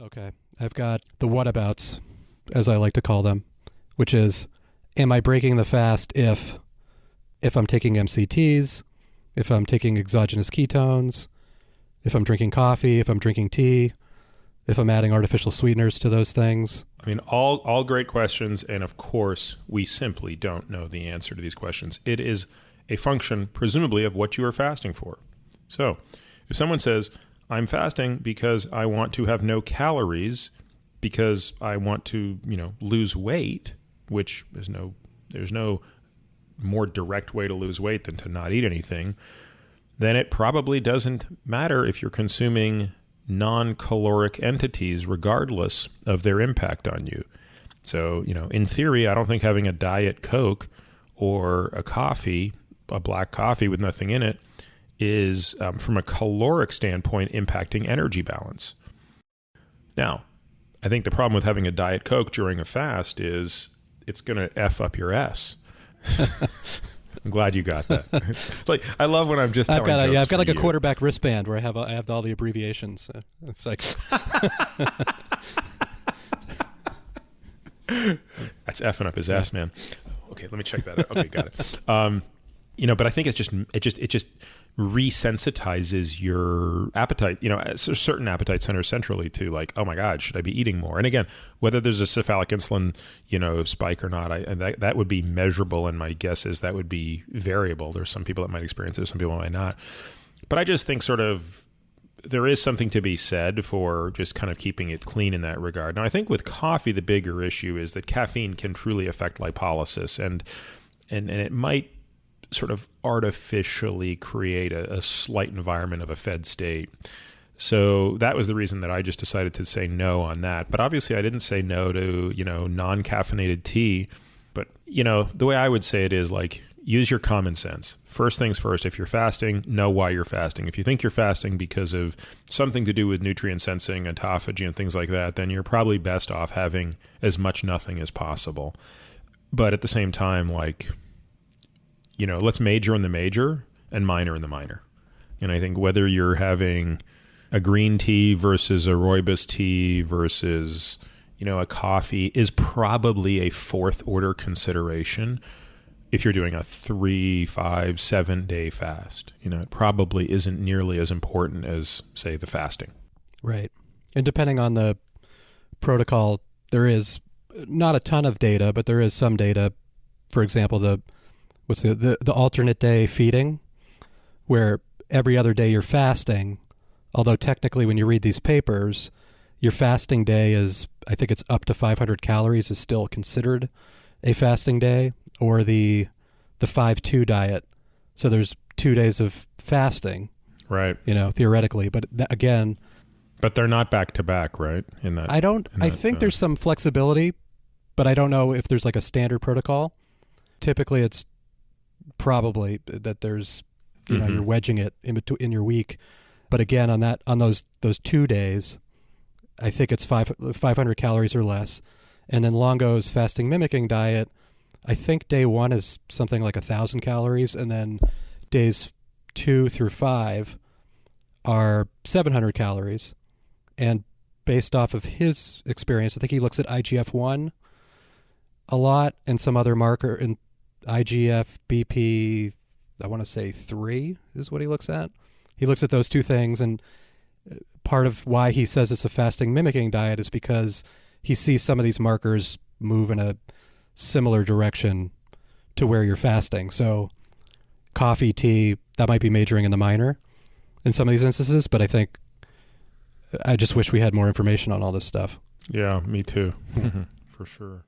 Okay. I've got the whatabouts, as I like to call them, which is, am I breaking the fast if I'm taking MCTs, if I'm taking exogenous ketones, if I'm drinking coffee, if I'm drinking tea, if I'm adding artificial sweeteners to those things? I mean, all great questions, and of course, we simply don't know the answer to these questions. It is a function, presumably, of what you are fasting for. So, if someone says, I'm fasting because I want to have no calories, because I want to, lose weight, which there's no more direct way to lose weight than to not eat anything, then it probably doesn't matter if you're consuming non-caloric entities regardless of their impact on you. So, in theory, I don't think having a Diet Coke or a coffee, a black coffee with nothing in it, is, from a caloric standpoint, impacting energy balance. Now, I think the problem with having a Diet Coke during a fast is it's going to F up your S. I'm glad you got that. I love when I'm just telling jokes. I've got like a quarterback wristband where I have all the abbreviations. It's like that's effing up his ass, man. Okay, let me check that out. Okay, got it. But I think it just resensitizes your appetite. Certain appetite centers centrally to like, oh my God, should I be eating more? And again, whether there's a cephalic insulin, spike or not, that would be measurable. And my guess is that would be variable. There's some people that might experience it, some people might not. But I just think there is something to be said for just kind of keeping it clean in that regard. Now, I think with coffee, the bigger issue is that caffeine can truly affect lipolysis, and it might sort of artificially create a slight environment of a fed state. So that was the reason that I just decided to say no on that. But obviously I didn't say no to, non-caffeinated tea. But, the way I would say it is like, use your common sense. First things first, if you're fasting, know why you're fasting. If you think you're fasting because of something to do with nutrient sensing, autophagy, and things like that, then you're probably best off having as much nothing as possible. But at the same time, let's major in the major and minor in the minor. And I think whether you're having a green tea versus a rooibos tea versus, a coffee is probably a fourth order consideration. If you're doing a 3, 5, 7 day fast, it probably isn't nearly as important as, say, the fasting. Right. And depending on the protocol, there is not a ton of data, but there is some data. For example, the alternate day feeding, where every other day you're fasting, although technically when you read these papers, your fasting day is, I think it's up to 500 calories is still considered a fasting day, or the 5-2 diet. So there's 2 days of fasting, right? Theoretically, but again, but they're not back to back, right? I think there's some flexibility, but I don't know if there's like a standard protocol. Typically, it's probably that there's, you're wedging it in your week. But again, on those 2 days, I think it's 500 calories or less. And then Longo's fasting mimicking diet, I think day 1 is something like 1,000 calories, and then days 2 through 5 are 700 calories. And based off of his experience, I think he looks at IGF-1 a lot and some other marker, and IGF, BP, I want to say 3 is what he looks at. He looks at those 2 things, and part of why he says it's a fasting mimicking diet is because he sees some of these markers move in a similar direction to where you're fasting. So coffee, tea, that might be majoring in the minor in some of these instances, but I just wish we had more information on all this stuff. Yeah, me too. For sure.